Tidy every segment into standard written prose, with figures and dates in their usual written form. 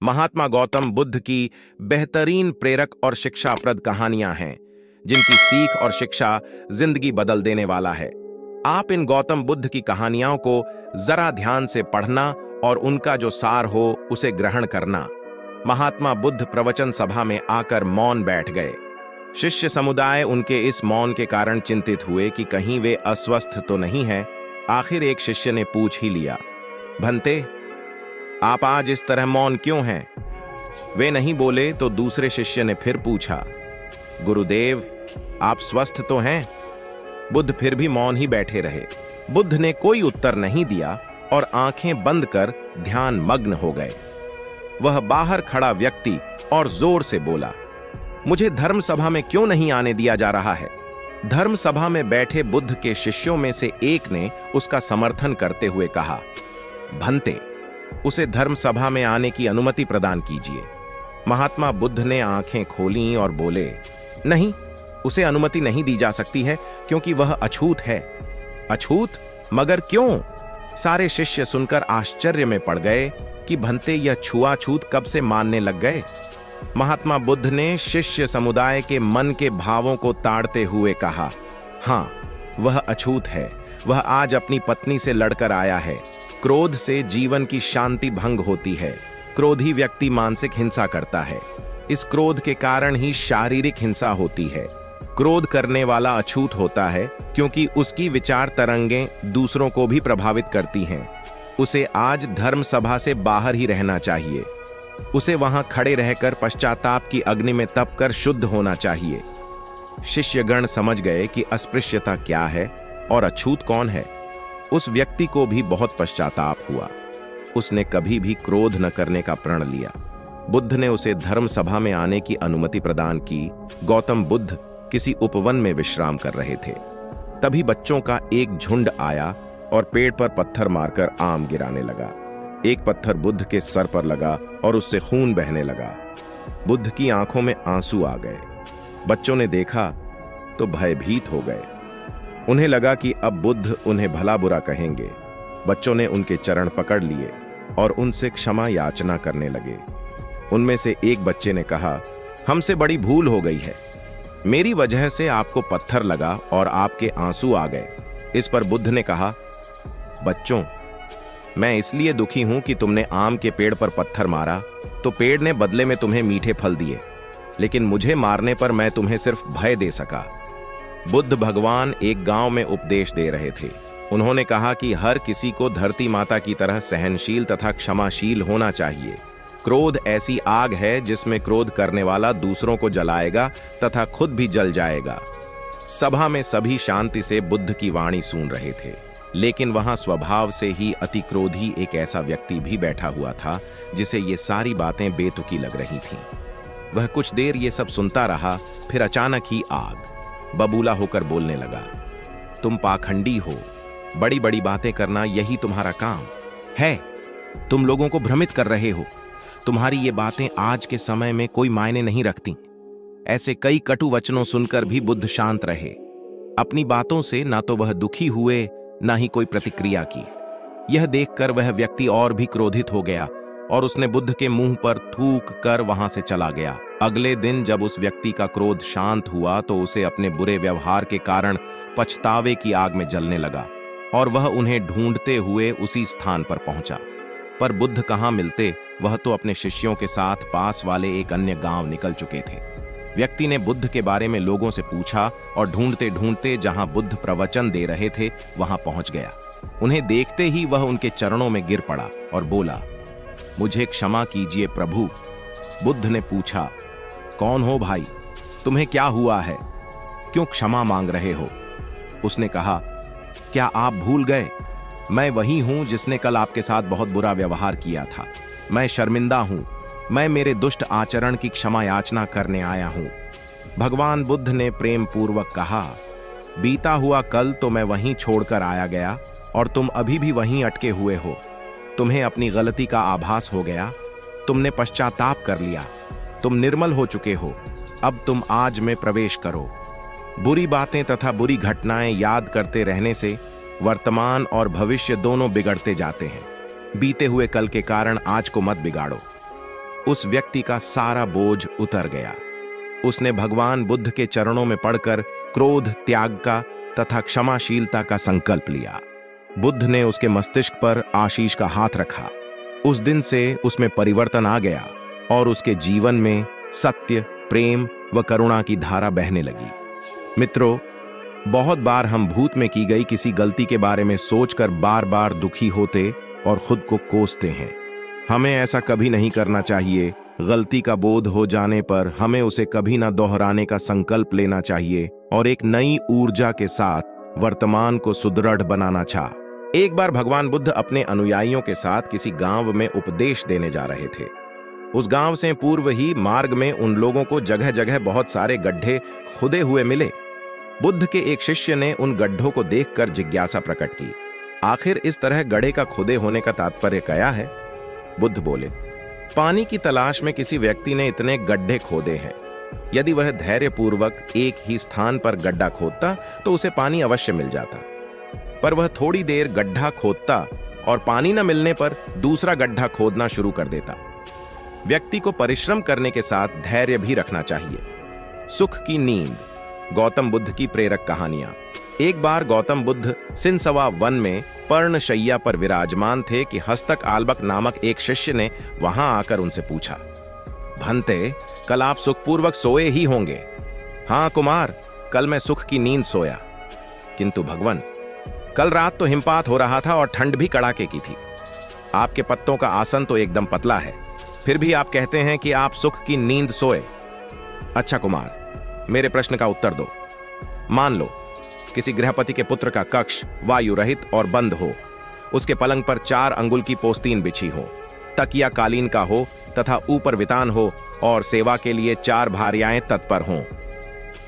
महात्मा गौतम बुद्ध की बेहतरीन प्रेरक और शिक्षाप्रद कहानियां हैं, जिनकी सीख और शिक्षा जिंदगी बदल देने वाला है। आप इन गौतम बुद्ध की कहानियों को जरा ध्यान से पढ़ना और उनका जो सार हो उसे ग्रहण करना। महात्मा बुद्ध प्रवचन सभा में आकर मौन बैठ गए। शिष्य समुदाय उनके इस मौन के कारण चिंतित हुए कि कहीं वे अस्वस्थ तो नहीं हैं। आखिर एक शिष्य ने पूछ ही लिया, भंते, आप आज इस तरह मौन क्यों हैं? वे नहीं बोले तो दूसरे शिष्य ने फिर पूछा, गुरुदेव, आप स्वस्थ तो हैं? बुद्ध फिर भी मौन ही बैठे रहे। बुद्ध ने कोई उत्तर नहीं दिया और आंखें बंद कर ध्यान मग्न हो गए। वह बाहर खड़ा व्यक्ति और जोर से बोला, मुझे धर्म सभा में क्यों नहीं आने दिया जा रहा है? धर्म सभा में बैठे बुद्ध के शिष्यों में से एक ने उसका समर्थन करते हुए कहा, भंते, उसे धर्म सभा में आने की अनुमति प्रदान कीजिए। महात्मा बुद्ध ने आंखें खोलीं और बोले, नहीं, उसे अनुमति नहीं दी जा सकती है क्योंकि वह अछूत है। अछूत? मगर क्यों? सारे शिष्य सुनकर आश्चर्य में पड़ गए कि भंते यह छुआछूत कब से मानने लग गए। महात्मा बुद्ध ने शिष्य समुदाय के मन के भावों को ताड़ते हुए कहा, हां, वह अछूत है। वह आज अपनी पत्नी से लड़कर आया है। क्रोध से जीवन की शांति भंग होती है। क्रोधी व्यक्ति मानसिक हिंसा करता है। इस क्रोध के कारण ही शारीरिक हिंसा होती है। क्रोध करने वाला अछूत होता है क्योंकि उसकी विचार तरंगें दूसरों को भी प्रभावित करती हैं। उसे आज धर्म सभा से बाहर ही रहना चाहिए। उसे वहां खड़े रहकर पश्चाताप की अग्नि में तप कर शुद्ध होना चाहिए। शिष्यगण समझ गए कि अस्पृश्यता क्या है और अछूत कौन है। उस व्यक्ति को भी बहुत पश्चाताप हुआ। उसने कभी भी क्रोध न करने का प्रण लिया। बुद्ध ने उसे धर्म सभा में आने की अनुमति प्रदान की। गौतम बुद्ध किसी उपवन में विश्राम कर रहे थे। तभी बच्चों का एक झुंड आया और पेड़ पर पत्थर मारकर आम गिराने लगा। एक पत्थर बुद्ध के सर पर लगा और उससे खून बहने लगा। बुद्ध की आंखों में आंसू आ गए। बच्चों ने देखा तो भयभीत हो गए। उन्हें लगा कि अब बुद्ध उन्हें भला बुरा कहेंगे। बच्चों ने उनके चरण पकड़ लिए और उनसे क्षमा याचना करने लगे। उनमें से एक बच्चे ने कहा, हमसे बड़ी भूल हो गई है। मेरी वजह से आपको पत्थर लगा और आपके आंसू आ गए। इस पर बुद्ध ने कहा, बच्चों, मैं इसलिए दुखी हूं कि तुमने आम के पेड़ पर पत्थर मारा तो पेड़ ने बदले में तुम्हें मीठे फल दिए, लेकिन मुझे मारने पर मैं तुम्हें सिर्फ भय दे सका। बुद्ध भगवान एक गांव में उपदेश दे रहे थे। उन्होंने कहा कि हर किसी को धरती माता की तरह सहनशील तथा क्षमाशील होना चाहिए। क्रोध ऐसी आग है जिसमें क्रोध करने वाला दूसरों को जलाएगा तथा खुद भी जल जाएगा। सभा में सभी शांति से बुद्ध की वाणी सुन रहे थे, लेकिन वहां स्वभाव से ही अति क्रोधी एक ऐसा व्यक्ति भी बैठा हुआ था जिसे ये सारी बातें बेतुकी लग रही थीं। वह कुछ देर ये सब सुनता रहा, फिर अचानक ही आग बबूला होकर बोलने लगा, तुम पाखंडी हो। बड़ी बड़ी बातें करना यही तुम्हारा काम है। तुम लोगों को भ्रमित कर रहे हो। तुम्हारी ये बातें आज के समय में कोई मायने नहीं रखती। ऐसे कई कटु वचनों सुनकर भी बुद्ध शांत रहे। अपनी बातों से ना तो वह दुखी हुए, ना ही कोई प्रतिक्रिया की। यह देखकर वह व्यक्ति और भी क्रोधित हो गया और उसने बुद्ध के मुंह पर थूक कर वहां से चला गया। अगले दिन जब उस व्यक्ति का क्रोध शांत हुआ तो उसे अपने बुरे व्यवहार के कारण पछतावे की आग में जलने लगा और वह उन्हें ढूंढते हुए उसी स्थान पर पहुंचा। पर बुद्ध कहाँ मिलते, वह तो अपने शिष्यों के साथ पास वाले एक अन्य गांव निकल चुके थे। व्यक्ति ने बुद्ध के बारे में लोगों से पूछा और ढूंढते ढूंढते जहां बुद्ध प्रवचन दे रहे थे वहां पहुंच गया। उन्हें देखते ही वह उनके चरणों में गिर पड़ा और बोला, मुझे क्षमा कीजिए प्रभु। बुद्ध ने पूछा, कौन हो भाई? तुम्हें क्या हुआ है? क्यों क्षमा मांग रहे हो? उसने कहा, क्या आप भूल गए? मैं वही हूं जिसने कल आपके साथ बहुत बुरा व्यवहार किया था। मैं शर्मिंदा हूं। मैं मेरे दुष्ट आचरण की क्षमा याचना करने आया हूं। भगवान बुद्ध ने प्रेम पूर्वक कहा, बीता हुआ कल तो मैं वहीं छोड़कर आया गया और तुम अभी भी वहीं अटके हुए हो। तुम्हें अपनी गलती का आभास हो गया। तुमने पश्चाताप कर लिया। तुम निर्मल हो चुके हो। अब तुम आज में प्रवेश करो। बुरी बातें तथा बुरी घटनाएं याद करते रहने से वर्तमान और भविष्य दोनों बिगड़ते जाते हैं। बीते हुए कल के कारण आज को मत बिगाड़ो। उस व्यक्ति का सारा बोझ उतर गया। उसने भगवान बुद्ध के चरणों में पड़कर क्रोध त्याग का तथा क्षमाशीलता का संकल्प लिया। बुद्ध ने उसके मस्तिष्क पर आशीष का हाथ रखा। उस दिन से उसमें परिवर्तन आ गया और उसके जीवन में सत्य, प्रेम व करुणा की धारा बहने लगी। मित्रों, बहुत बार हम भूत में की गई किसी गलती के बारे में सोचकर बार बार दुखी होते और खुद को कोसते हैं। हमें ऐसा कभी नहीं करना चाहिए। गलती का बोध हो जाने पर हमें उसे कभी ना दोहराने का संकल्प लेना चाहिए और एक नई ऊर्जा के साथ वर्तमान को सुदृढ़ बनाना चाह। एक बार भगवान बुद्ध अपने अनुयायियों के साथ किसी गांव में उपदेश देने जा रहे थे। उस गांव से पूर्व ही मार्ग में उन लोगों को जगह जगह बहुत सारे गड्ढे खुदे हुए मिले। बुद्ध के एक शिष्य ने उन गड्ढों को देखकर जिज्ञासा प्रकट की, आखिर इस तरह गड्ढे का खुदे होने का तात्पर्य क्या है? बुद्ध बोले, पानी की तलाश में किसी व्यक्ति ने इतने गड्ढे खोदे हैं। यदि वह धैर्यपूर्वक एक ही स्थान पर गड्ढा खोदता तो उसे पानी अवश्य मिल जाता, पर वह थोड़ी देर गड्ढा खोदता और पानी न मिलने पर दूसरा गड्ढा खोदना शुरू कर देता। व्यक्ति को परिश्रम करने के साथ धैर्य भी रखना चाहिए। सुख की नींद। गौतम बुद्ध की प्रेरक कहानियां। एक बार गौतम बुद्ध सिनसवा वन में पर्णशैया पर विराजमान थे कि हस्तक आल्बक नामक एक शिष्य ने वहां आकर उनसे पूछा, भंते, कल आप सुखपूर्वक सोए ही होंगे। हां कुमार, कल मैं सुख की नींद सोया। किंतु भगवन, कल रात तो हिमपात हो रहा था और ठंड भी कड़ाके की थी। आपके पत्तों का आसन तो एकदम पतला है, फिर भी आप कहते हैं कि आप सुख की नींद सोए। अच्छा कुमार, मेरे प्रश्न का उत्तर दो। मान लो किसी गृहपति के पुत्र का कक्ष वायु रहित और बंद हो, उसके पलंग पर 4 अंगुल की पोस्तीन बिछी हो, तकिया कालीन का हो तथा ऊपर वितान हो और सेवा के लिए 4 भार्याएं तत्पर हों।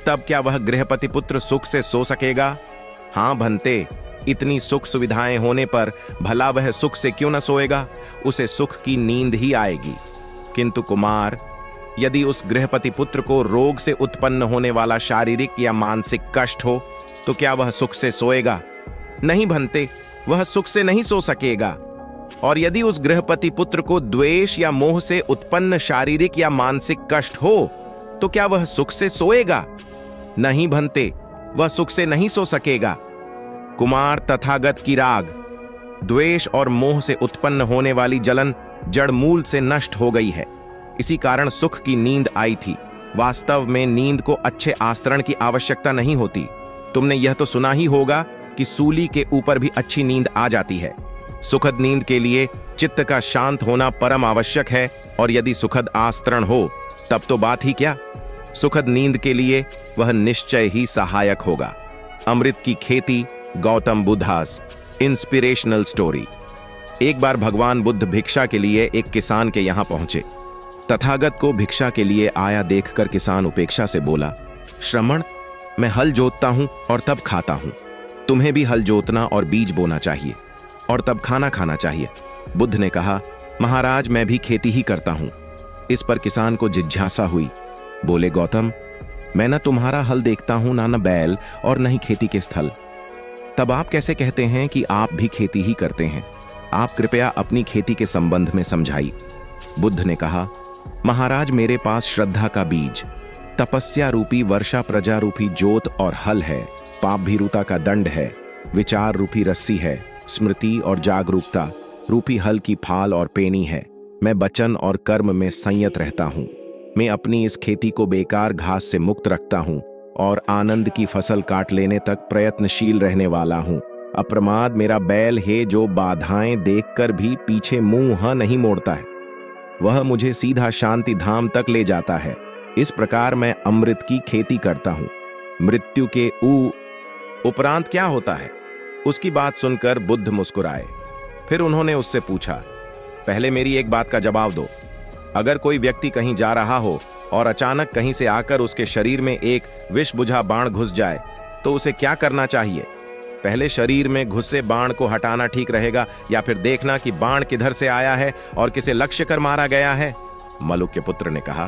तब क्या वह गृहपति पुत्र सुख से सो सकेगा? हां भंते, इतनी सुख सुविधाएं होने पर भला वह सुख से क्यों न सोएगा? उसे सुख की नींद ही आएगी। किंतु कुमार, यदि उस गृहपति पुत्र को रोग से उत्पन्न होने वाला शारीरिक या मानसिक कष्ट हो तो क्या वह सुख से सोएगा? नहीं भंते, वह सुख से नहीं सो सकेगा। और यदि उस गृहपति पुत्र को द्वेष या मोह से उत्पन्न शारीरिक या मानसिक कष्ट हो तो क्या वह सुख से सोएगा? नहीं भंते, वह सुख से नहीं सो सकेगा। कुमार, तथागत की राग, द्वेष और मोह से उत्पन्न होने वाली जलन जड़ मूल से नष्ट हो गई है। इसी कारण सुख की नींद आई थी। वास्तव में नींद को अच्छे आस्तरण की आवश्यकता नहीं होती। तुमने यह तो सुना ही होगा कि सूली के ऊपर भी अच्छी नींद आ जाती है। सुखद नींद के लिए चित्त का शांत होना परम आवश्यक है, और यदि सुखद आस्तरण हो तब तो बात ही क्या। सुखद नींद के लिए वह निश्चय ही सहायक होगा। अमृत की खेती। Gautam Buddhas inspirational story. एक बार भगवान बुद्ध भिक्षा के लिए एक किसान के यहां पहुंचे। तथागत को भिक्षा के लिए आया देखकर किसान उपेक्षा से बोला, श्रमण, मैं हल जोतता हूं और तब खाता हूं। तुम्हें भी हल जोतना और बीज बोना चाहिए और तब खाना खाना चाहिए। बुद्ध ने कहा, महाराज, मैं भी खेती ही करता हूं। इस पर किसान को जिज्ञासा हुई। बोले, गौतम, मैं न तुम्हारा हल देखता हूं, ना बैल और न ही खेती के स्थल। तब आप कैसे कहते हैं कि आप भी खेती ही करते हैं? आप कृपया अपनी खेती के संबंध में समझाइए। बुद्ध ने कहा, महाराज, मेरे पास श्रद्धा का बीज, तपस्या रूपी वर्षा प्रजा रूपी जोत और हल है, पाप भीरुता का दंड है, विचार रूपी रस्सी है, स्मृति और जागरूकता रूपी हल की फाल और पेनी है। मैं वचन और कर्म में संयत रहता हूँ। मैं अपनी इस खेती को बेकार घास से मुक्त रखता हूँ और आनंद की फसल काट लेने तक प्रयत्नशील रहने वाला हूँ। अप्रमाद मेरा बैल है, जो बाधाएं देखकर भी पीछे मुंह नहीं मोड़ता है। वह मुझे सीधा शांति धाम तक ले जाता है। इस प्रकार मैं अमृत की खेती करता हूं। मृत्यु के उपरांत क्या होता है? उसकी बात सुनकर बुद्ध मुस्कुराए। फिर उन्होंने उससे पूछा, पहले मेरी एक बात का जवाब दो। अगर कोई व्यक्ति कहीं जा रहा हो और अचानक कहीं से आकर उसके शरीर में एक विष बुझा बाण घुस जाए तो उसे क्या करना चाहिए? पहले शरीर में घुसे बाण को हटाना ठीक रहेगा या फिर देखना कि बाण किधर से आया है और किसे लक्ष्य कर मारा गया है? मलुक के पुत्र ने कहा,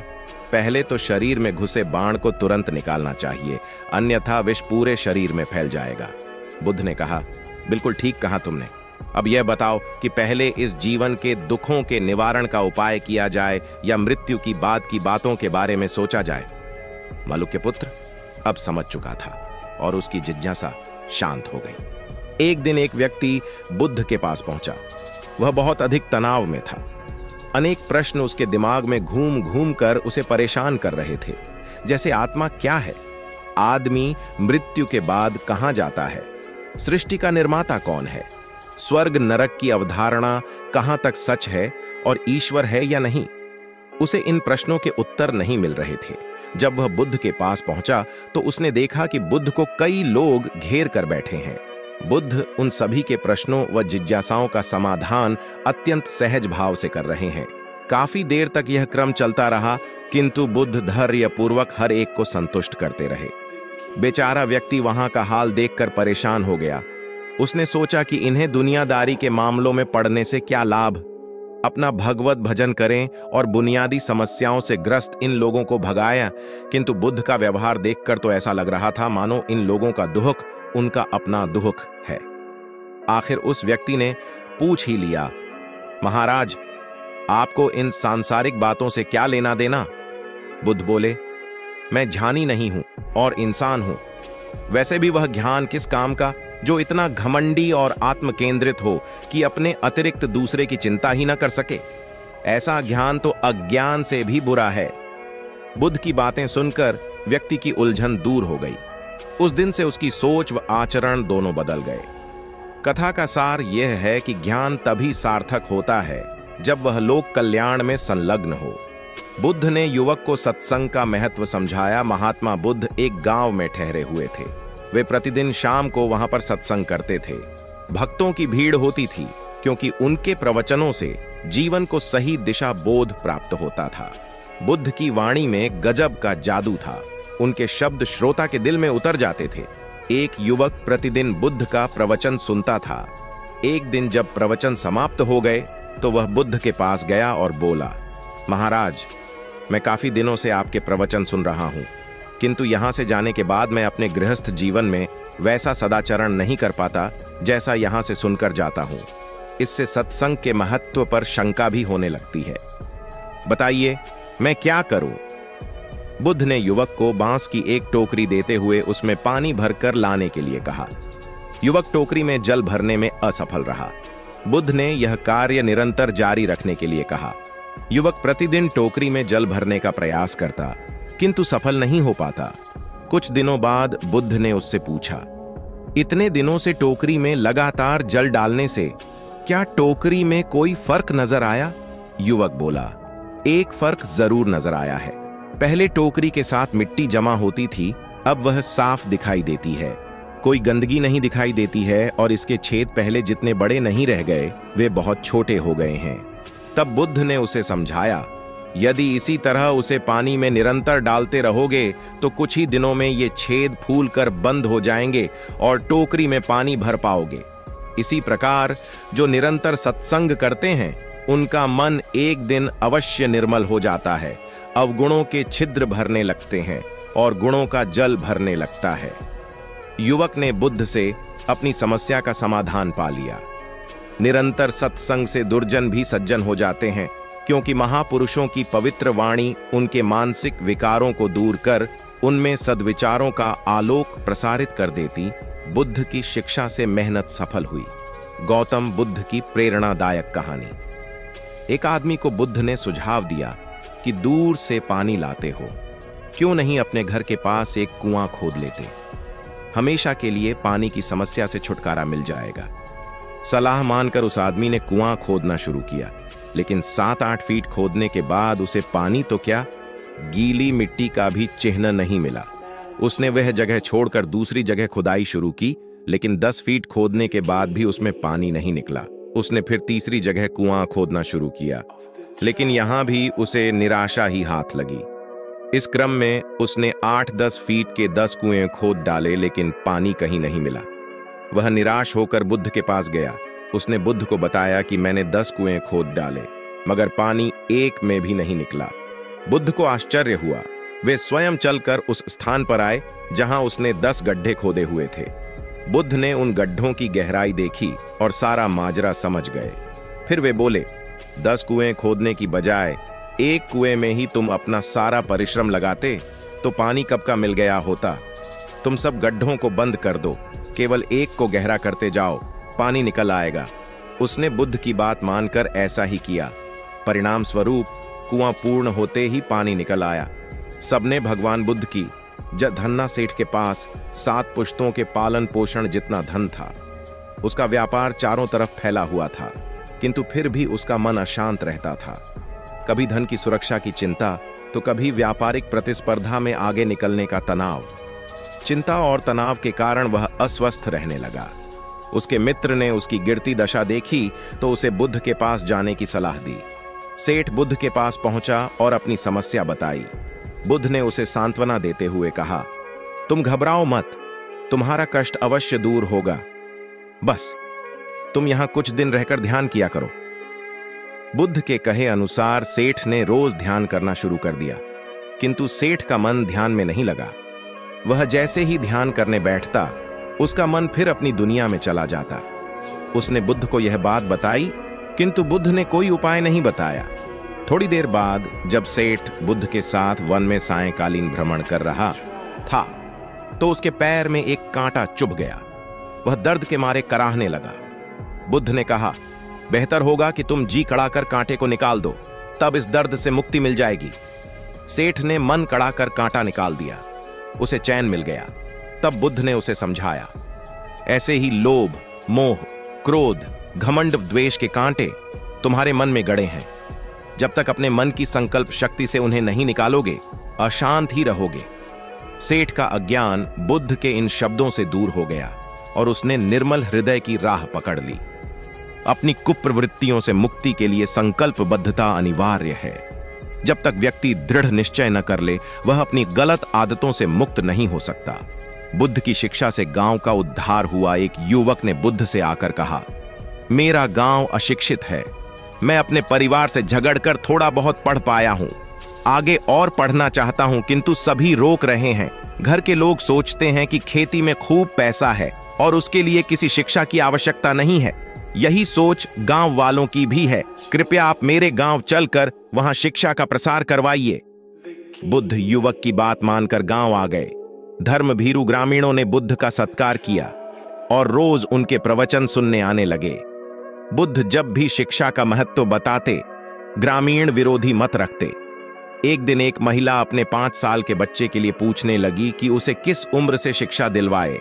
पहले तो शरीर में घुसे बाण को तुरंत निकालना चाहिए, अन्यथा विष पूरे शरीर में फैल जाएगा। बुद्ध ने कहा, बिल्कुल ठीक कहा तुमने। अब यह बताओ कि पहले इस जीवन के दुखों के निवारण का उपाय किया जाए या मृत्यु की बाद की बातों के बारे में सोचा जाए। मलुक पुत्र अब समझ चुका था और उसकी जिज्ञासा शांत हो गई। एक दिन एक व्यक्ति बुद्ध के पास पहुंचा। वह बहुत अधिक तनाव में था। अनेक प्रश्न उसके दिमाग में घूम घूम कर उसे परेशान कर रहे थे, जैसे आत्मा क्या है, आदमी मृत्यु के बाद कहां जाता है, सृष्टि का निर्माता कौन है, स्वर्ग नरक की अवधारणा कहां तक सच है और ईश्वर है या नहीं। उसे इन प्रश्नों के उत्तर नहीं मिल रहे थे। जब वह बुद्ध के पास पहुंचा तो उसने देखा कि बुद्ध को कई लोग घेर कर बैठे हैं। बुद्ध उन सभी के प्रश्नों व जिज्ञासाओं का समाधान अत्यंत सहज भाव से कर रहे हैं। काफी देर तक यह क्रम चलता रहा, किंतु बुद्ध धैर्यपूर्वक हर एक को संतुष्ट करते रहे। बेचारा व्यक्ति वहां का हाल देखकर परेशान हो गया। उसने सोचा कि इन्हें दुनियादारी के मामलों में पड़ने से क्या लाभ, अपना भगवत भजन करें और बुनियादी समस्याओं से ग्रस्त इन लोगों को भगाया। किंतु बुद्ध का व्यवहार देखकर तो ऐसा लग रहा था मानो इन लोगों का दुख उनका अपना दुख है। आखिर उस व्यक्ति ने पूछ ही लिया, महाराज, आपको इन सांसारिक बातों से क्या लेना देना? बुद्ध बोले, मैं ज्ञानी नहीं हूं और इंसान हूं। वैसे भी वह ज्ञान किस काम का जो इतना घमंडी और आत्मकेंद्रित हो कि अपने अतिरिक्त दूसरे की चिंता ही न कर सके। ऐसा ज्ञान तो अज्ञान से भी बुरा है। बुद्ध की बातें सुनकर व्यक्ति की उलझन दूर हो गई। उस दिन से उसकी सोच व आचरण दोनों बदल गए। कथा का सार यह है कि ज्ञान तभी सार्थक होता है जब वह लोक कल्याण में संलग्न हो। बुद्ध ने युवक को सत्संग का महत्व समझाया। महात्मा बुद्ध एक गांव में ठहरे हुए थे। वे प्रतिदिन शाम को वहां पर सत्संग करते थे। भक्तों की भीड़ होती थी क्योंकि उनके प्रवचनों से जीवन को सही दिशा बोध प्राप्त होता था। बुद्ध की वाणी में गजब का जादू था। उनके शब्द श्रोता के दिल में उतर जाते थे। एक युवक प्रतिदिन बुद्ध का प्रवचन सुनता था। एक दिन जब प्रवचन समाप्त हो गए तो वह बुद्ध के पास गया और बोला, महाराज, मैं काफी दिनों से आपके प्रवचन सुन रहा हूं, किंतु यहां से जाने के बाद मैं अपने गृहस्थ जीवन में वैसा सदाचरण नहीं कर पाता जैसा यहां से सुनकर जाता हूं। इससे सत्संग के महत्व पर शंका भी होने लगती है। बताइए, मैं क्या करूं? बुद्ध ने युवक को बांस की एक टोकरी देते हुए उसमें पानी भरकर लाने के लिए कहा। युवक टोकरी में जल भरने में असफल रहा। बुद्ध ने यह कार्य निरंतर जारी रखने के लिए कहा। युवक प्रतिदिन टोकरी में जल भरने का प्रयास करता, किंतु सफल नहीं हो पाता। कुछ दिनों बाद बुद्ध ने उससे पूछा, इतने दिनों से टोकरी में लगातार जल डालने से क्या टोकरी में कोई फर्क नजर आया? युवक बोला, एक फर्क जरूर नजर आया है। पहले टोकरी के साथ मिट्टी जमा होती थी, अब वह साफ दिखाई देती है। कोई गंदगी नहीं दिखाई देती है और इसके छेद पहले जितने बड़े नहीं रह गए, वे बहुत छोटे हो गए हैं। तब बुद्ध ने उसे समझाया, यदि इसी तरह उसे पानी में निरंतर डालते रहोगे तो कुछ ही दिनों में ये छेद फूल कर बंद हो जाएंगे और टोकरी में पानी भर पाओगे। इसी प्रकार जो निरंतर सत्संग करते हैं उनका मन एक दिन अवश्य निर्मल हो जाता है। अवगुणों के छिद्र भरने लगते हैं और गुणों का जल भरने लगता है। युवक ने बुद्ध से अपनी समस्या का समाधान पा लिया। निरंतर सत्संग से दुर्जन भी सज्जन हो जाते हैं, क्योंकि महापुरुषों की पवित्र वाणी उनके मानसिक विकारों को दूर कर उनमें सद्विचारों का आलोक प्रसारित कर देती। बुद्ध की शिक्षा से मेहनत सफल हुई। गौतम बुद्ध की प्रेरणादायक कहानी। एक आदमी को बुद्ध ने सुझाव दिया कि दूर से पानी लाते हो, क्यों नहीं अपने घर के पास एक कुआं खोद लेते? हमेशा के लिए पानी की समस्या से छुटकारा मिल जाएगा। सलाह मानकर उस आदमी ने कुआं खोदना शुरू किया, लेकिन 7-8 फीट खोदने के बाद उसे पानी तो क्या, गीली मिट्टी का भी चिन्ह नहीं मिला। उसने वह जगह छोड़कर दूसरी जगह खुदाई शुरू की, लेकिन 10 फीट खोदने के बाद भी उसमें पानी नहीं निकला। उसने फिर तीसरी जगह कुआं खोदना शुरू किया, लेकिन यहां भी उसे निराशा ही हाथ लगी। इस क्रम में उसने 8-10 फीट के 10 कुएं खोद डाले, लेकिन पानी कहीं नहीं मिला। वह निराश होकर बुद्ध के पास गया। उसने बुद्ध को बताया कि मैंने 10 कुएं खोद डाले, मगर पानी एक में भी नहीं निकला। बुद्ध को आश्चर्य हुआ। वे स्वयं चलकर उस स्थान पर आए जहां उसने 10 गड्ढे खोदे हुए थे। बुद्ध ने उन गड्ढों की गहराई देखी और सारा माजरा समझ गए। फिर वे बोले, 10 कुएं खोदने की बजाय एक कुएं में ही तुम अपना सारा परिश्रम लगाते तो पानी कब का मिल गया होता। तुम सब गड्ढों को बंद कर दो, केवल एक को गहरा करते जाओ, पानी निकल आएगा। उसने बुद्ध की बात मानकर ऐसा ही किया। परिणाम स्वरूप कुआं पूर्ण होते ही पानी निकल आया। सबने भगवान बुद्ध की। धन्ना सेठ के पास 7 पुश्तों के पालन पोषण जितना धन था। उसका व्यापार चारों तरफ फैला हुआ था, किंतु फिर भी उसका मन अशांत रहता था। कभी धन की सुरक्षा की चिंता, तो कभी व्यापारिक प्रतिस्पर्धा में आगे निकलने का तनाव। चिंता और तनाव के कारण वह अस्वस्थ रहने लगा। उसके मित्र ने उसकी गिरती दशा देखी तो उसे बुद्ध के पास जाने की सलाह दी। सेठ बुद्ध के पास पहुंचा और अपनी समस्या बताई। बुद्ध ने उसे सांत्वना देते हुए कहा, तुम घबराओ मत, तुम्हारा कष्ट अवश्य दूर होगा। बस तुम यहां कुछ दिन रहकर ध्यान किया करो। बुद्ध के कहे अनुसार सेठ ने रोज ध्यान करना शुरू कर दिया, किंतु सेठ का मन ध्यान में नहीं लगा। वह जैसे ही ध्यान करने बैठता, उसका मन फिर अपनी दुनिया में चला जाता। उसने बुद्ध को यह बात बताई, किंतु बुद्ध ने कोई उपाय नहीं बताया। थोड़ी देर बाद जब सेठ बुद्ध के साथ वन में सायंकालीन भ्रमण कर रहा था, तो उसके पैर में एक कांटा चुभ गया। वह दर्द के मारे कराहने लगा। बुद्ध ने कहा, बेहतर होगा कि तुम जी कड़ाकर कांटे को निकाल दो, तब इस दर्द से मुक्ति मिल जाएगी। सेठ ने मन कड़ाकर कांटा निकाल दिया। उसे चैन मिल गया। तब बुद्ध ने उसे समझाया, ऐसे ही लोभ, मोह, क्रोध, घमंड, द्वेष के कांटे तुम्हारे मन में गड़े हैं। जब तक अपने मन की संकल्प शक्ति से उन्हें नहीं निकालोगे, अशांत ही रहोगे। सेठ का अज्ञान बुद्ध के इन शब्दों से दूर हो गया और उसने निर्मल हृदय की राह पकड़ ली। अपनी कुप्रवृत्तियों से मुक्ति के लिए संकल्पबद्धता अनिवार्य है। जब तक व्यक्ति दृढ़ निश्चय न कर ले, वह अपनी गलत आदतों से मुक्त नहीं हो सकता। बुद्ध की शिक्षा से गांव का उद्धार हुआ एक युवक ने बुद्ध से आकर कहा, मेरा गांव अशिक्षित है। मैं अपने परिवार से झगड़कर थोड़ा बहुत पढ़ पाया हूं। आगे और पढ़ना चाहता हूं, किंतु सभी रोक रहे हैं। घर के लोग सोचते हैं कि खेती में खूब पैसा है और उसके लिए किसी शिक्षा की आवश्यकता नहीं है। यही सोच गांव वालों की भी है। कृपया आप मेरे गांव चलकर वहां शिक्षा का प्रसार करवाइए। बुद्ध युवक की बात मानकर गांव आ गए। धर्मभीरू ग्रामीणों ने बुद्ध का सत्कार किया और रोज उनके प्रवचन सुनने आने लगे। बुद्ध जब भी शिक्षा का महत्व बताते, ग्रामीण विरोधी मत रखते। एक दिन एक महिला अपने 5 साल के बच्चे के लिए पूछने लगी कि उसे किस उम्र से शिक्षा दिलवाए।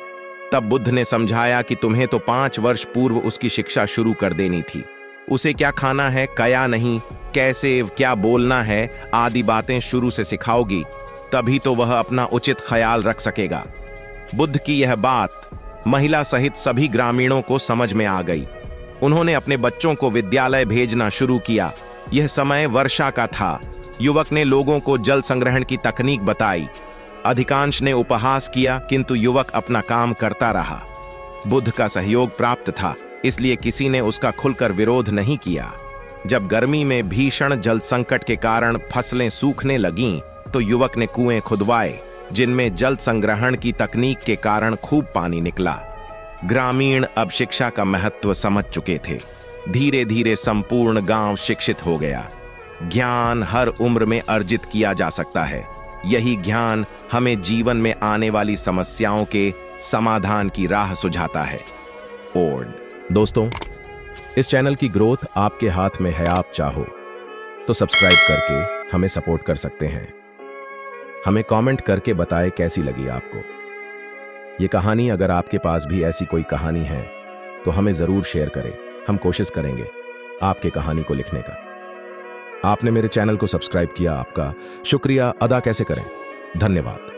तब बुद्ध ने समझाया कि तुम्हें तो 5 वर्ष पूर्व उसकी शिक्षा शुरू कर देनी थी। उसे क्या खाना है, क्या नहीं, कैसे क्या बोलना है आदि बातें शुरू से सिखाओगी, तभी तो वह अपना उचित ख्याल रख सकेगा। बुद्ध की यह बात महिला सहित सभी ग्रामीणों को समझ में आ गई। उन्होंने अपने बच्चों को विद्यालय भेजना शुरू किया। यह समय वर्षा का था। युवक ने लोगों को जल संग्रहण की तकनीक बताई। अधिकांश ने उपहास किया, किंतु युवक अपना काम करता रहा। बुद्ध का सहयोग प्राप्त था, इसलिए किसी ने उसका खुलकर विरोध नहीं किया। जब गर्मी में भीषण जल संकट के कारण फसलें सूखने लगीं, तो युवक ने कुएं खुदवाए, जिनमें जल संग्रहण की तकनीक के कारण खूब पानी निकला। ग्रामीण अब शिक्षा का महत्व समझ चुके थे। धीरे धीरे संपूर्ण गांव शिक्षित हो गया। ज्ञान हर उम्र में अर्जित किया जा सकता है। यही ज्ञान हमें जीवन में आने वाली समस्याओं के समाधान की राह सुझाता है। दोस्तों, इस चैनल की ग्रोथ आपके हाथ में है। आप चाहो तो सब्सक्राइब करके हमें सपोर्ट कर सकते हैं। हमें कमेंट करके बताएं कैसी लगी आपको ये कहानी। अगर आपके पास भी ऐसी कोई कहानी है तो हमें जरूर शेयर करें। हम कोशिश करेंगे आपके कहानी को लिखने का। आपने मेरे चैनल को सब्सक्राइब किया, आपका शुक्रिया अदा कैसे करें? धन्यवाद।